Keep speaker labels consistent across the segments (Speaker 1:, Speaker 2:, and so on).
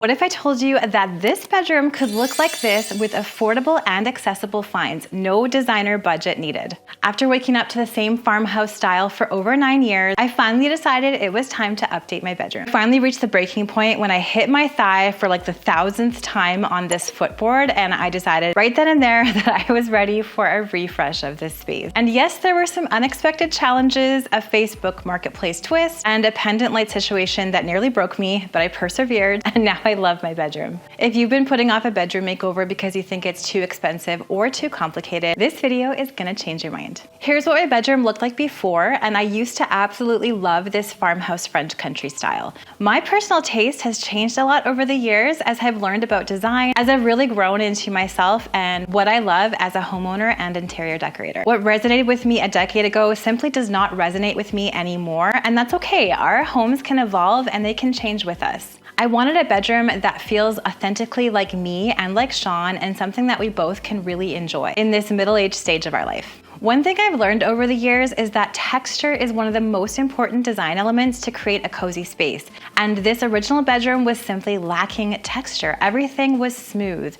Speaker 1: What if I told you that this bedroom could look like this with affordable and accessible finds, no designer budget needed? After waking up to the same farmhouse style for over 9 years, I finally decided it was time to update my bedroom. I finally reached the breaking point when I hit my thigh for like the 1000th time on this footboard, and I decided right then and there that I was ready for a refresh of this space. And yes, there were some unexpected challenges, a Facebook Marketplace twist, and a pendant light situation that nearly broke me, but I persevered, and now I love my bedroom. If you've been putting off a bedroom makeover because you think it's too expensive or too complicated, this video is gonna change your mind. Here's what my bedroom looked like before, and I used to absolutely love this farmhouse French country style. My personal taste has changed a lot over the years as I've learned about design, as I've really grown into myself and what I love as a homeowner and interior decorator. What resonated with me a decade ago simply does not resonate with me anymore, and that's okay. Our homes can evolve and they can change with us. I wanted a bedroom that feels authentically like me and like Sean, and something that we both can really enjoy in this middle-aged stage of our life. One thing I've learned over the years is that texture is one of the most important design elements to create a cozy space. And this original bedroom was simply lacking texture. Everything was smooth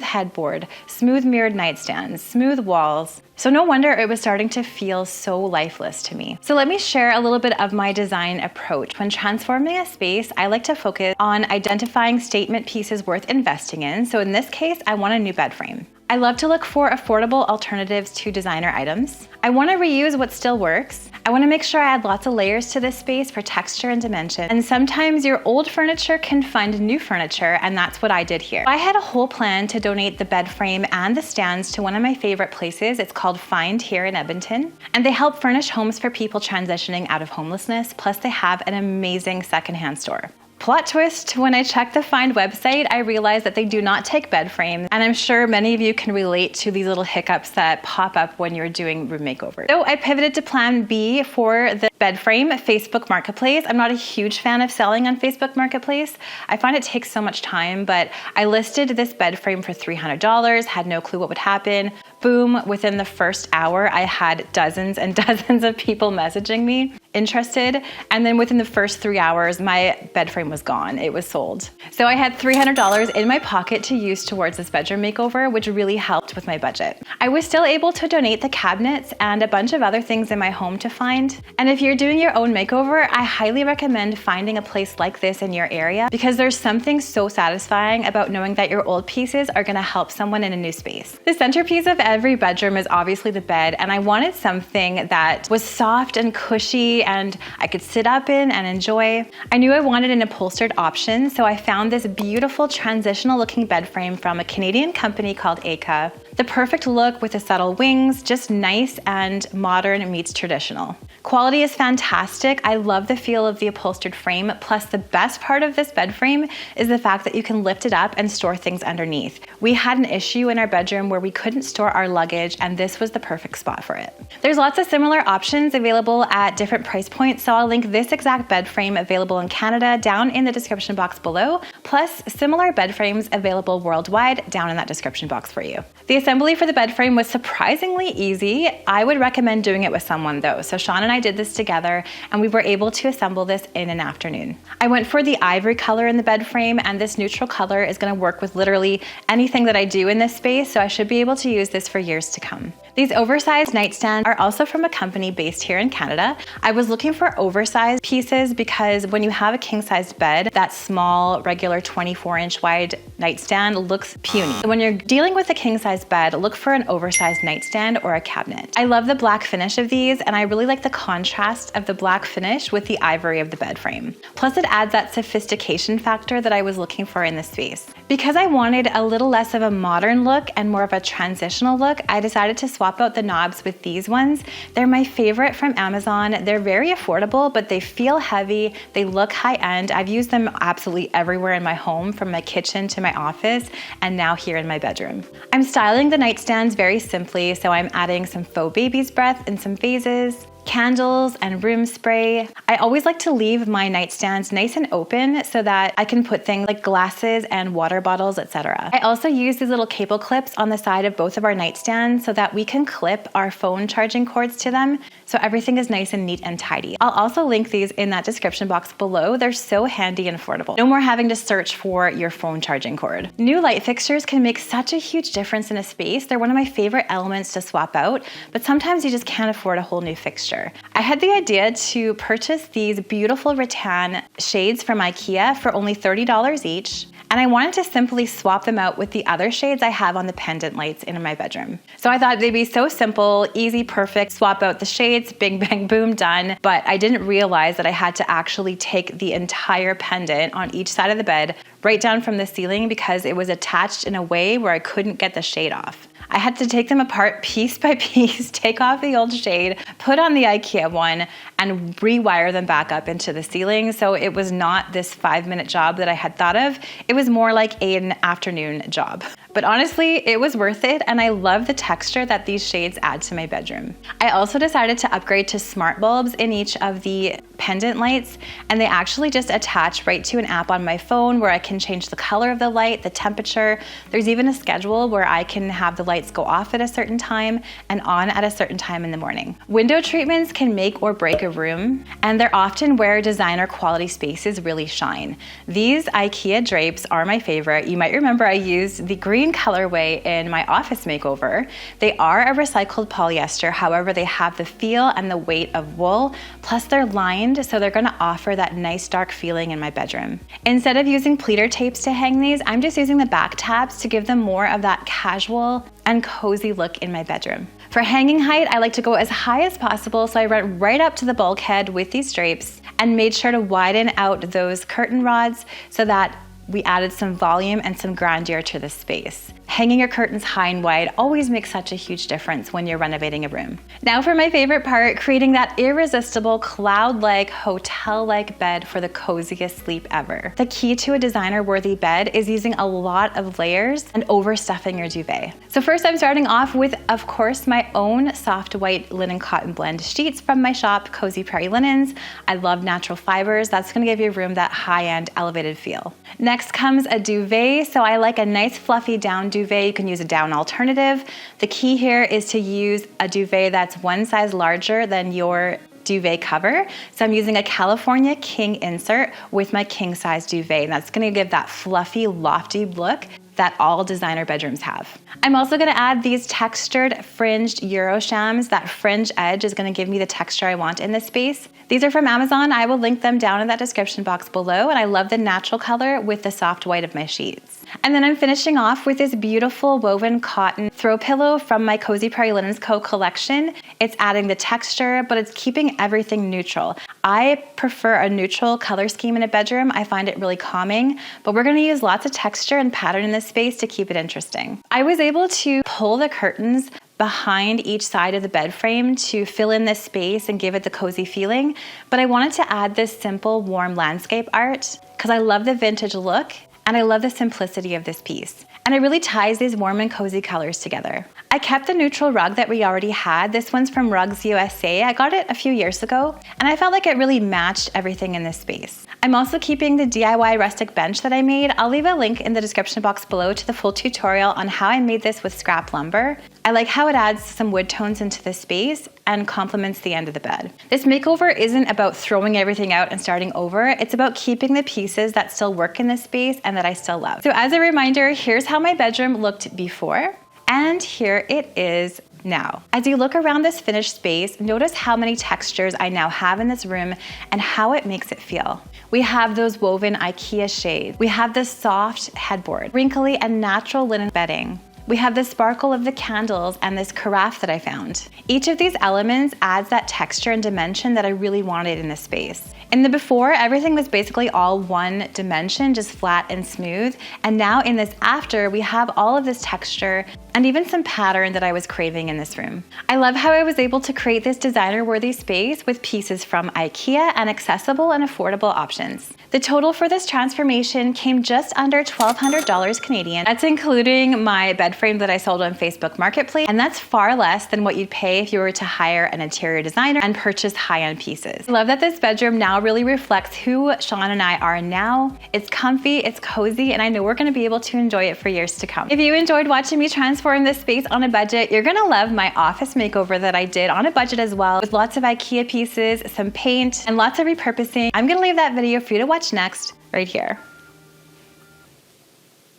Speaker 1: headboard, smooth mirrored nightstands, smooth walls. So no wonder it was starting to feel so lifeless to me. So let me share a little bit of my design approach. When transforming a space, I like to focus on identifying statement pieces worth investing in. So in this case, I want a new bed frame. I love to look for affordable alternatives to designer items. I want to reuse what still works. I want to make sure I add lots of layers to this space for texture and dimension. And sometimes your old furniture can find new furniture, and that's what I did here. I had a whole plan to donate the bed frame and the stands to one of my favorite places. It's called Find here in Edmonton. And they help furnish homes for people transitioning out of homelessness. Plus they have an amazing secondhand store. Plot twist, when I checked the Find website, I realized that they do not take bed frames, and I'm sure many of you can relate to these little hiccups that pop up when you're doing room makeovers. So I pivoted to plan B for the bed frame, Facebook Marketplace. I'm not a huge fan of selling on Facebook Marketplace. I find it takes so much time, but I listed this bed frame for $300, had no clue what would happen. Boom, within the first hour, I had dozens and dozens of people messaging me interested. And then within the first 3 hours, my bed frame was gone. It was sold. So I had $300 in my pocket to use towards this bedroom makeover, which really helped with my budget. I was still able to donate the cabinets and a bunch of other things in my home to Find. And if you're doing your own makeover, I highly recommend finding a place like this in your area, because there's something so satisfying about knowing that your old pieces are gonna help someone in a new space. The centerpiece of every bedroom is obviously the bed, and I wanted something that was soft and cushy and I could sit up in and enjoy. I knew I wanted an upholstered option, so I found this beautiful transitional looking bed frame from a Canadian company called IKEA. The perfect look with the subtle wings, just nice and modern meets traditional. Quality is fantastic. I love the feel of the upholstered frame, plus the best part of this bed frame is the fact that you can lift it up and store things underneath. We had an issue in our bedroom where we couldn't store our luggage, and this was the perfect spot for it. There's lots of similar options available at different price points, so I'll link this exact bed frame available in Canada down in the description box below, plus similar bed frames available worldwide down in that description box for you. The assembly for the bed frame was surprisingly easy. I would recommend doing it with someone though. So Sean and I did this together, and we were able to assemble this in an afternoon. I went for the ivory color in the bed frame, and this neutral color is gonna work with literally anything that I do in this space, so I should be able to use this for years to come. These oversized nightstands are also from a company based here in Canada. I was looking for oversized pieces because when you have a king-sized bed, that small, regular 24-inch wide nightstand looks puny. When you're dealing with a king-sized bed, look for an oversized nightstand or a cabinet. I love the black finish of these, and I really like the contrast of the black finish with the ivory of the bed frame. Plus it adds that sophistication factor that I was looking for in this space. Because I wanted a little less of a modern look and more of a transitional look, I decided to swap out the knobs with these ones. They're my favorite from Amazon. They're very affordable, but they feel heavy. They look high-end. I've used them absolutely everywhere in my home, from my kitchen to my office, and now here in my bedroom. I'm styling the nightstands very simply, so I'm adding some faux baby's breath in some vases, candles and room spray. I always like to leave my nightstands nice and open so that I can put things like glasses and water bottles, etc. I also use these little cable clips on the side of both of our nightstands so that we can clip our phone charging cords to them, so everything is nice and neat and tidy. I'll also link these in that description box below. They're so handy and affordable. No more having to search for your phone charging cord. New light fixtures can make such a huge difference in a space. They're one of my favorite elements to swap out, but sometimes you just can't afford a whole new fixture. I had the idea to purchase these beautiful rattan shades from IKEA for only $30 each, and I wanted to simply swap them out with the other shades I have on the pendant lights in my bedroom. So I thought they'd be so simple, easy, perfect, swap out the shades, bing, bang, boom, done. But I didn't realize that I had to actually take the entire pendant on each side of the bed right down from the ceiling because it was attached in a way where I couldn't get the shade off. I had to take them apart piece by piece, take off the old shade, put on the IKEA one, and rewire them back up into the ceiling. So it was not this 5-minute job that I had thought of. It was more like an afternoon job. But honestly, it was worth it, and I love the texture that these shades add to my bedroom. I also decided to upgrade to smart bulbs in each of the pendant lights, and they actually just attach right to an app on my phone where I can change the color of the light, the temperature. There's even a schedule where I can have the lights go off at a certain time and on at a certain time in the morning. Window treatments can make or break a room, and they're often where designer quality spaces really shine. These IKEA drapes are my favorite. You might remember I used the green colorway in my office makeover. They are a recycled polyester, however, they have the feel and the weight of wool, plus they're lined, so they're gonna offer that nice dark feeling in my bedroom. Instead of using pleater tapes to hang these, I'm just using the back tabs to give them more of that casual and cozy look in my bedroom. For hanging height, I like to go as high as possible, so I went right up to the bulkhead with these drapes and made sure to widen out those curtain rods so that we added some volume and some grandeur to the space. Hanging your curtains high and wide always makes such a huge difference when you're renovating a room. Now for my favorite part, creating that irresistible cloud-like, hotel-like bed for the coziest sleep ever. The key to a designer-worthy bed is using a lot of layers and overstuffing your duvet. So first I'm starting off with, of course, my own soft white linen cotton blend sheets from my shop, Cozy Prairie Linens. I love natural fibers. That's gonna give your room that high-end elevated feel. Next comes a duvet. So I like a nice fluffy down duvet. You can use a down alternative. The key here is to use a duvet that's one size larger than your duvet cover. So I'm using a California King insert with my king size duvet, and that's gonna give that fluffy, lofty look that all designer bedrooms have. I'm also gonna add these textured fringed Euroshams. That fringe edge is gonna give me the texture I want in this space. These are from Amazon. I will link them down in that description box below, and I love the natural color with the soft white of my sheets. And then I'm finishing off with this beautiful woven cotton throw pillow from my Cozy Prairie Linens Co. collection. It's adding the texture, but it's keeping everything neutral. I prefer a neutral color scheme in a bedroom. I find it really calming, but we're gonna use lots of texture and pattern in this space to keep it interesting. I was able to pull the curtains behind each side of the bed frame to fill in this space and give it the cozy feeling, but I wanted to add this simple, warm landscape art because I love the vintage look and I love the simplicity of this piece. And it really ties these warm and cozy colors together. I kept the neutral rug that we already had. This one's from Rugs USA. I got it a few years ago, and I felt like it really matched everything in this space. I'm also keeping the DIY rustic bench that I made. I'll leave a link in the description box below to the full tutorial on how I made this with scrap lumber. I like how it adds some wood tones into the space and complements the end of the bed. This makeover isn't about throwing everything out and starting over. It's about keeping the pieces that still work in this space and that I still love. So as a reminder, here's how my bedroom looked before, and here it is now. As you look around this finished space, notice how many textures I now have in this room and how it makes it feel. We have those woven IKEA shades. We have the soft headboard, wrinkly and natural linen bedding. We have the sparkle of the candles and this carafe that I found. Each of these elements adds that texture and dimension that I really wanted in this space. In the before, everything was basically all one dimension, just flat and smooth. And now in this after, we have all of this texture and even some pattern that I was craving in this room. I love how I was able to create this designer-worthy space with pieces from IKEA and accessible and affordable options. The total for this transformation came just under $1,200 Canadian. That's including my bed bed frame that I sold on Facebook Marketplace, and that's far less than what you'd pay if you were to hire an interior designer and purchase high-end pieces. I love that this bedroom now really reflects who Sean and I are now. It's comfy, it's cozy, and I know we're gonna be able to enjoy it for years to come. If you enjoyed watching me transform this space on a budget, you're gonna love my office makeover that I did on a budget as well, with lots of IKEA pieces, some paint, and lots of repurposing. I'm gonna leave that video for you to watch next, right here.